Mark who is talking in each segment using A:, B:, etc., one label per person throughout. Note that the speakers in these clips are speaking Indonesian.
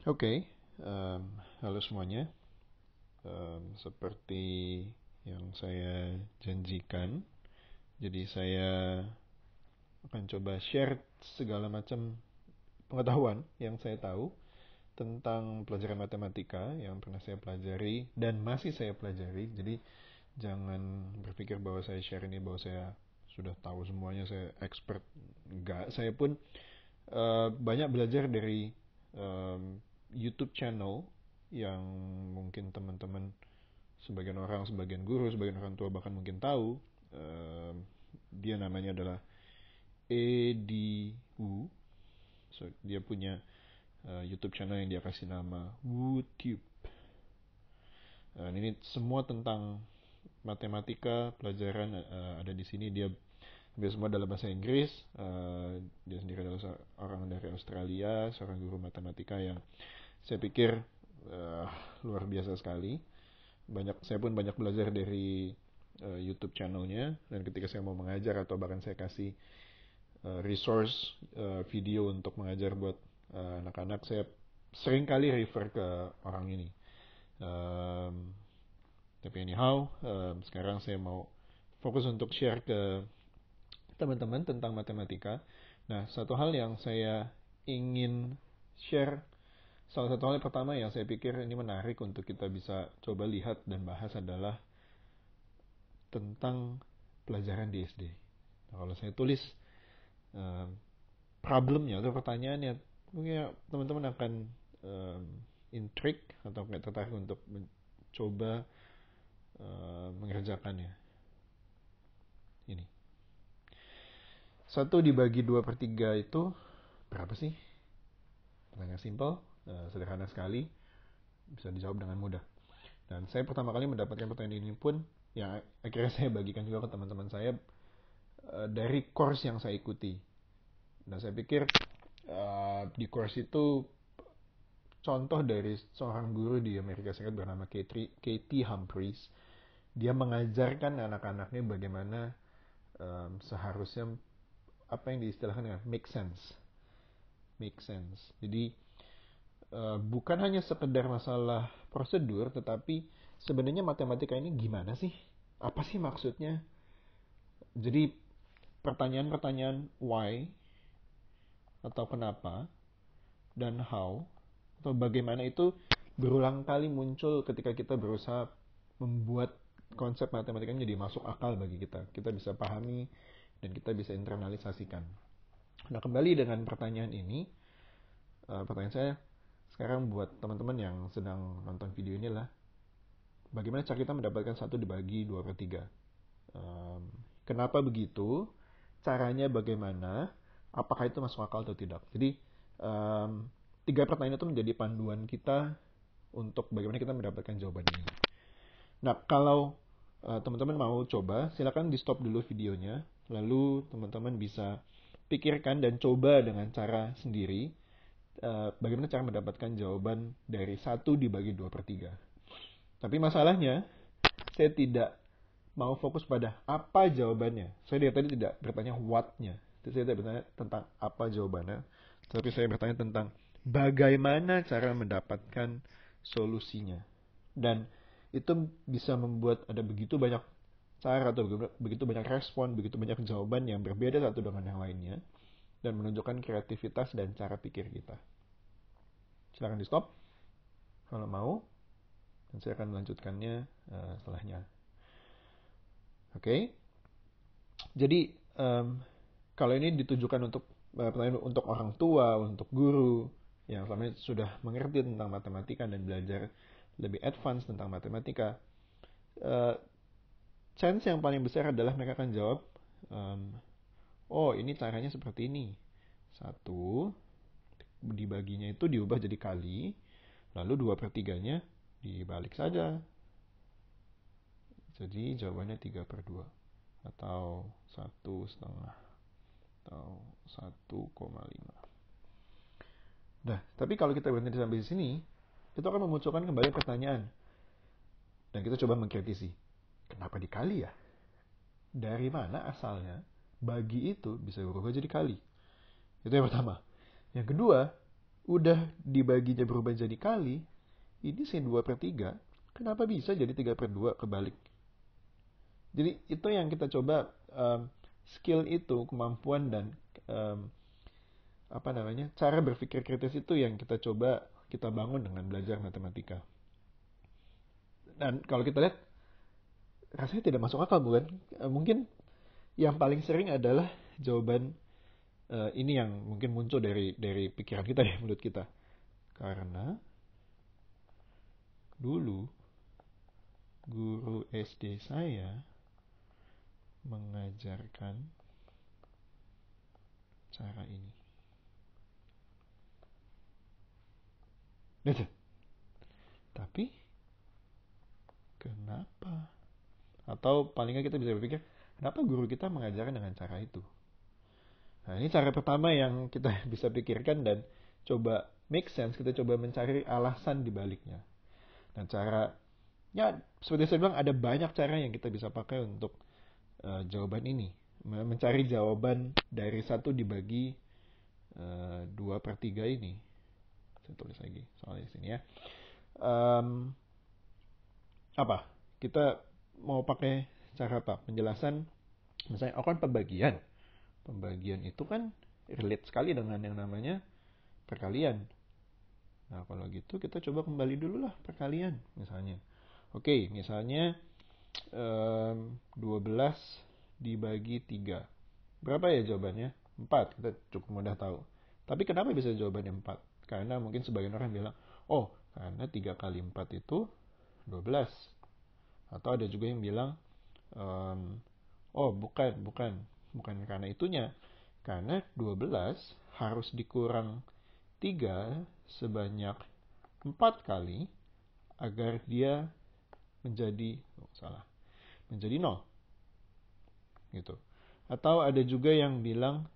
A: Oke, halo semuanya. Seperti yang saya janjikan, jadi saya akan coba share segala macam pengetahuan yang saya tahu tentang pelajaran matematika yang pernah saya pelajari dan masih saya pelajari. Jadi jangan berpikir bahwa saya share ini bahwa saya sudah tahu semuanya, saya expert. Enggak, saya pun banyak belajar dari YouTube channel yang mungkin teman-teman, sebagian orang, sebagian guru, sebagian orang tua bahkan mungkin tahu. Dia namanya adalah Edu. So, dia punya YouTube channel yang dia kasih nama WooTube. Ini semua tentang matematika, pelajaran ada di sini. Dia semua dalam bahasa Inggris. Dia sendiri adalah orang dari Australia, seorang guru matematika yang saya pikir luar biasa sekali. Saya pun banyak belajar dari YouTube channelnya, dan ketika saya mau mengajar atau bahkan saya kasih resource video untuk mengajar buat anak-anak, saya sering kali refer ke orang ini. Um, tapi anyhow, sekarang saya mau fokus untuk share ke teman-teman tentang matematika. Nah, satu hal yang saya ingin share, salah satu hal yang pertama yang saya pikir ini menarik untuk kita bisa coba lihat dan bahas adalah tentang pelajaran di SD. Nah, kalau saya tulis um, problemnya atau pertanyaannya, mungkin ya, teman-teman akan um, intrigue atau tertarik untuk mencoba mengerjakannya. Ini 1/2/3 itu berapa sih? Pertanyaan simpel, sederhana sekali, bisa dijawab dengan mudah. Dan saya pertama kali mendapatkan pertanyaan ini pun, yang akhirnya saya bagikan juga ke teman-teman saya dari course yang saya ikuti. Dan saya pikir di course itu contoh dari seorang guru di Amerika Serikat bernama Katie Humphreys. Dia mengajarkan anak-anaknya bagaimana seharusnya, apa yang diistilahkan dengan make sense. Make sense. Jadi bukan hanya sekedar masalah prosedur, tetapi sebenarnya matematika ini gimana sih? Apa sih maksudnya? Jadi pertanyaan-pertanyaan why atau kenapa dan how atau bagaimana itu berulang kali muncul ketika kita berusaha membuat konsep matematika menjadi masuk akal bagi kita. Kita bisa pahami dan kita bisa internalisasikan. Nah, kembali dengan pertanyaan ini, pertanyaan saya sekarang buat teman-teman yang sedang nonton video ini adalah, bagaimana cara kita mendapatkan 1/2/3? Kenapa begitu? Caranya bagaimana? Apakah itu masuk akal atau tidak? Jadi, 3 pertanyaan itu menjadi panduan kita untuk bagaimana kita mendapatkan jawaban ini. Nah, kalau teman-teman mau coba, silakan di stop dulu videonya. Lalu teman-teman bisa pikirkan dan coba dengan cara sendiri bagaimana cara mendapatkan jawaban dari 1/2/3. Tapi masalahnya, saya tidak mau fokus pada apa jawabannya. Saya dari tadi tidak bertanya what-nya. Saya tidak bertanya tentang apa jawabannya, tapi saya bertanya tentang bagaimana cara mendapatkan solusinya. Dan itu bisa membuat ada begitu banyak cara atau begitu banyak respon, begitu banyak jawaban yang berbeda satu dengan yang lainnya, dan menunjukkan kreativitas dan cara pikir kita. Silahkan di stop kalau mau, dan saya akan melanjutkannya setelahnya. Oke, jadi kalau ini ditujukan untuk pertanyaan untuk orang tua, untuk guru yang selama ini sudah mengerti tentang matematika dan belajar lebih advance tentang matematika, chance yang paling besar adalah mereka akan jawab, oh ini caranya seperti ini. 1 dibaginya itu diubah jadi kali, lalu 2/3-nya dibalik saja. Jadi jawabannya 3/2 atau 1,5 atau 1,5. Nah, tapi kalau kita berhenti sampai di sini, itu akan memunculkan kembali pertanyaan. Dan kita coba mengkritisi. Kenapa dikali ya? Dari mana asalnya bagi itu bisa berubah jadi kali? Itu yang pertama. Yang kedua, udah dibaginya berubah jadi kali, ini sin 2/3, kenapa bisa jadi 3/2 kebalik? Jadi itu yang kita coba, skill itu, kemampuan dan cara berpikir kritis itu yang kita coba kita bangun dengan belajar matematika. Dan kalau kita lihat, rasanya tidak masuk akal, bukan? Mungkin yang paling sering adalah jawaban ini yang mungkin muncul dari pikiran kita ya, mulut kita. Karena dulu guru SD saya mengajarkan cara ini. Gitu. Tapi kenapa? Atau palingnya kita bisa berpikir, kenapa guru kita mengajarkan dengan cara itu? Nah, ini cara pertama yang kita bisa pikirkan dan coba make sense, kita coba mencari alasan di baliknya. Nah, seperti saya bilang, ada banyak cara yang kita bisa pakai untuk jawaban ini. Mencari jawaban dari 1 dibagi 2/3 ini. Saya tulis lagi soalnya di sini ya. Kita mau pakai cara apa? Penjelasan, misalnya, kan pembagian. Pembagian itu kan relate sekali dengan yang namanya perkalian. Nah, kalau gitu kita coba kembali dulu lah perkalian misalnya. Oke, misalnya 12 dibagi 3. Berapa ya jawabannya? 4, kita cukup mudah tahu. Tapi kenapa bisa jawabannya 4? Karena mungkin sebagian orang bilang, oh, karena 3 kali 4 itu 12. Atau ada juga yang bilang, oh, bukan karena itunya. Karena 12 harus dikurang 3 sebanyak 4 kali agar dia menjadi 0. Gitu. Atau ada juga yang bilang,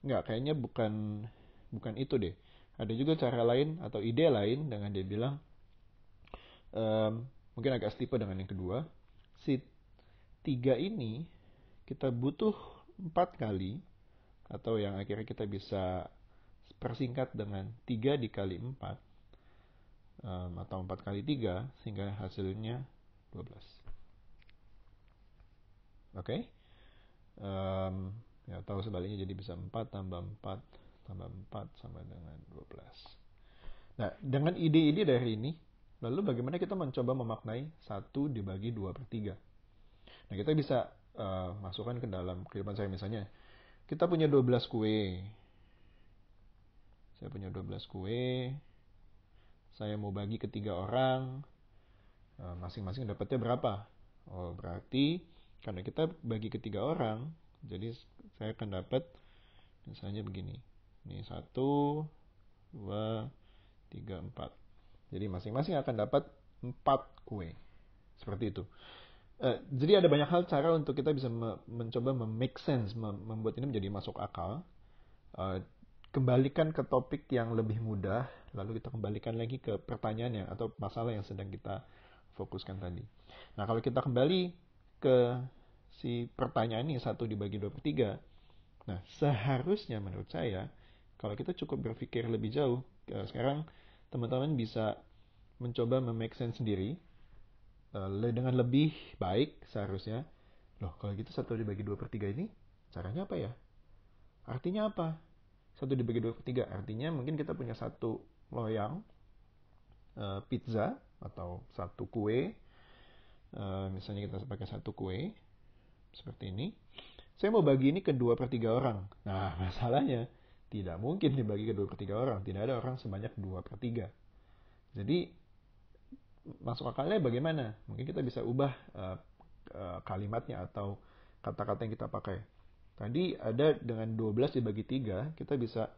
A: kayaknya bukan itu deh. Ada juga cara lain atau ide lain dengan dia bilang, mungkin agak setipe dengan yang kedua, si 3 ini kita butuh 4 kali, atau yang akhirnya kita bisa persingkat dengan 3 dikali 4, atau 4 kali 3, sehingga hasilnya 12. Oke? Ya, atau sebaliknya, jadi bisa 4 tambah 4 tambah 4 sama dengan 12. Nah, dengan ide-ide dari ini, lalu bagaimana kita mencoba memaknai 1 dibagi 2/3? Nah, kita bisa masukkan ke dalam kehidupan saya. Misalnya, kita punya 12 kue. Saya punya 12 kue. Saya mau bagi ke 3 orang. Masing-masing dapatnya berapa? Oh, berarti karena kita bagi ke 3 orang, jadi saya akan dapat misalnya begini. Ini 1, 2, 3, 4. Jadi masing-masing akan dapat 4 kue. Seperti itu. Jadi ada banyak hal cara untuk kita bisa mencoba make sense, membuat ini menjadi masuk akal. Kembalikan ke topik yang lebih mudah, lalu kita kembalikan lagi ke pertanyaannya atau masalah yang sedang kita fokuskan tadi. Nah, kalau kita kembali ke si pertanyaan ini, 1 dibagi 2/3. Nah, seharusnya menurut saya, kalau kita cukup berpikir lebih jauh, sekarang teman-teman bisa mencoba make sense sendiri dengan lebih baik seharusnya. Loh, kalau gitu 1 dibagi 2/3 ini caranya apa ya? Artinya apa? 1 dibagi 2/3 artinya mungkin kita punya 1 loyang pizza atau 1 kue. Misalnya kita pakai 1 kue seperti ini. Saya mau bagi ini ke 2/3 orang. Nah, masalahnya tidak mungkin dibagi ke 2/3 orang. Tidak ada orang sebanyak 2/3. Jadi masuk akalnya bagaimana? Mungkin kita bisa ubah kalimatnya atau kata-kata yang kita pakai. Tadi ada dengan 12 dibagi 3, kita bisa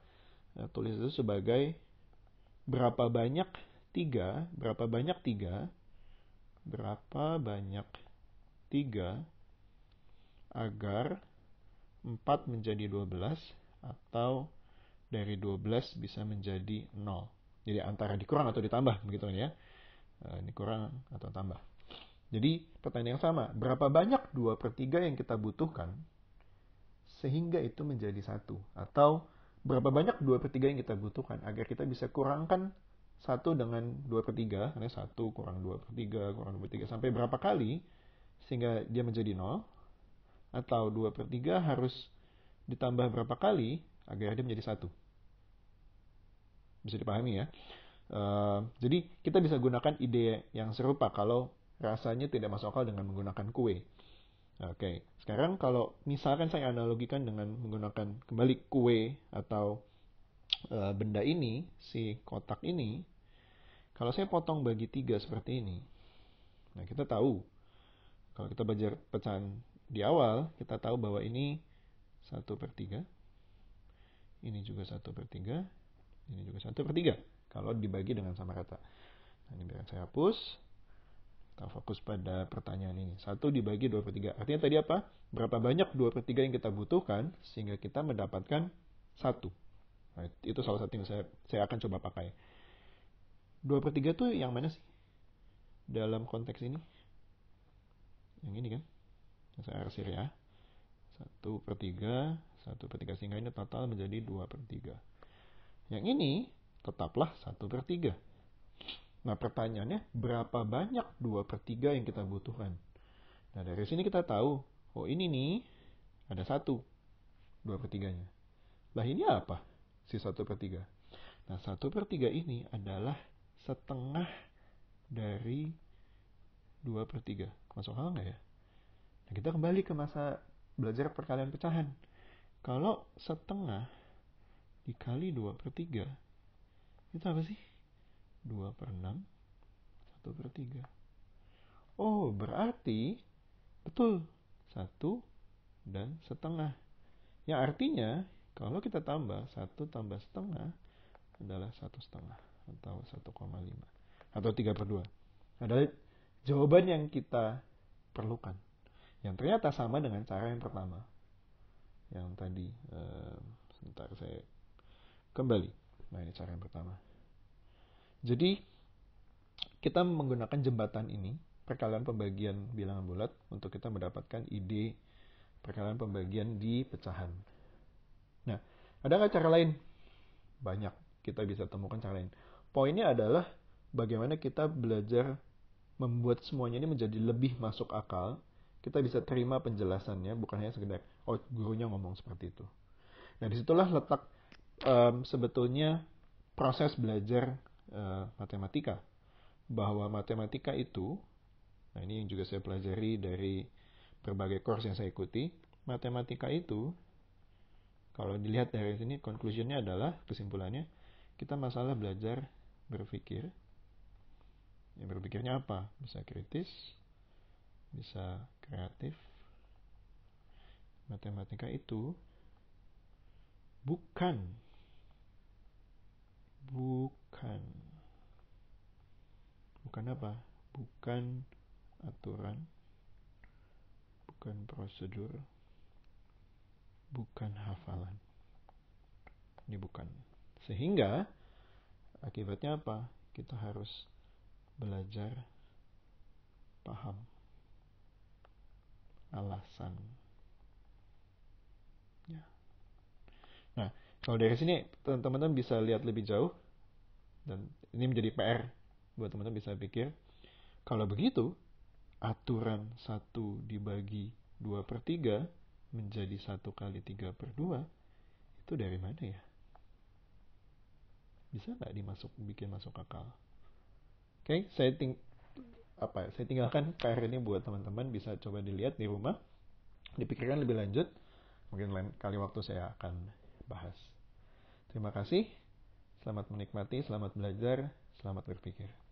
A: tulis itu sebagai berapa banyak 3 agar 4 menjadi 12 atau dari 12 bisa menjadi 0. Jadi antara dikurang atau ditambah, begitu kan ya. Ini kurang atau tambah. Jadi pertanyaan yang sama, berapa banyak 2/3 yang kita butuhkan sehingga itu menjadi 1? Atau berapa banyak 2/3 yang kita butuhkan agar kita bisa kurangkan 1 dengan 2/3, karena 1 kurang 2/3 kurang 2/3 sampai berapa kali sehingga dia menjadi 0, atau 2/3 harus ditambah berapa kali agar dia menjadi 1. Bisa dipahami ya. Jadi kita bisa gunakan ide yang serupa kalau rasanya tidak masuk akal dengan menggunakan kue. Oke, sekarang kalau misalkan saya analogikan dengan menggunakan kembali kue atau benda ini, si kotak ini, kalau saya potong bagi 3 seperti ini, nah kita tahu, kalau kita belajar pecahan di awal, kita tahu bahwa ini 1/3, ini juga 1/3, ini juga 1/3, kalau dibagi dengan sama rata. Nah, ini biar saya hapus. Kita fokus pada pertanyaan ini. 1 dibagi 2/3. Artinya tadi apa? Berapa banyak 2/3 yang kita butuhkan sehingga kita mendapatkan 1. Nah, itu salah satu yang saya akan coba pakai. 2/3 tuh yang mana sih? Dalam konteks ini? Yang ini kan? Yang saya arsir ya. 1/3, 1/3. Sehingga ini total menjadi 2/3. Yang ini tetaplah 1/3. Nah, pertanyaannya, berapa banyak 2/3 yang kita butuhkan? Nah, dari sini kita tahu, oh ini nih, ada 1, 2/3-nya. Lah ini apa? Si 1/3. Nah, 1/3 ini adalah setengah dari 2/3. Masuk akal nggak ya? Nah, kita kembali ke masa belajar perkalian pecahan. Kalau setengah dikali 2/3, itu apa sih? 2/6, 1/3. Oh, berarti betul 1 dan setengah. Yang artinya kalau kita tambah 1 tambah setengah adalah 1/2 atau 1,5 atau 3/2. Adalah jawaban yang kita perlukan. Yang ternyata sama dengan cara yang pertama. Yang tadi, sebentar saya kembali. Nah, ini cara yang pertama. Jadi kita menggunakan jembatan ini, perkalian pembagian bilangan bulat, untuk kita mendapatkan ide perkalian pembagian di pecahan. Nah, ada nggak cara lain? Banyak, kita bisa temukan cara lain. Poinnya adalah bagaimana kita belajar membuat semuanya ini menjadi lebih masuk akal. Kita bisa terima penjelasannya, bukan hanya sekedar, oh gurunya ngomong seperti itu. Nah, disitulah letak sebetulnya proses belajar matematika. Bahwa matematika itu, nah ini yang juga saya pelajari dari berbagai course yang saya ikuti, matematika itu, kalau dilihat dari sini, conclusionnya adalah, kesimpulannya, kita masalah belajar berpikir. Ya, berpikirnya apa? Bisa kritis, bisa kreatif. Matematika itu bukan apa? Bukan aturan, bukan prosedur, bukan hafalan. Ini bukan. Sehingga akibatnya apa? Kita harus belajar paham alasan. Ya. Nah, kalau dari sini teman-teman bisa lihat lebih jauh, dan ini menjadi PR buat teman-teman bisa pikir, kalau begitu aturan 1 dibagi 2/3 menjadi 1 kali 3/2 itu dari mana ya? Bisa nggak bikin masuk akal? Oke, saya tinggalkan PR ini buat teman-teman, bisa coba dilihat di rumah, dipikirkan lebih lanjut. Mungkin lain kali waktu saya akan bahas. Terima kasih. Selamat menikmati, selamat belajar, selamat berpikir.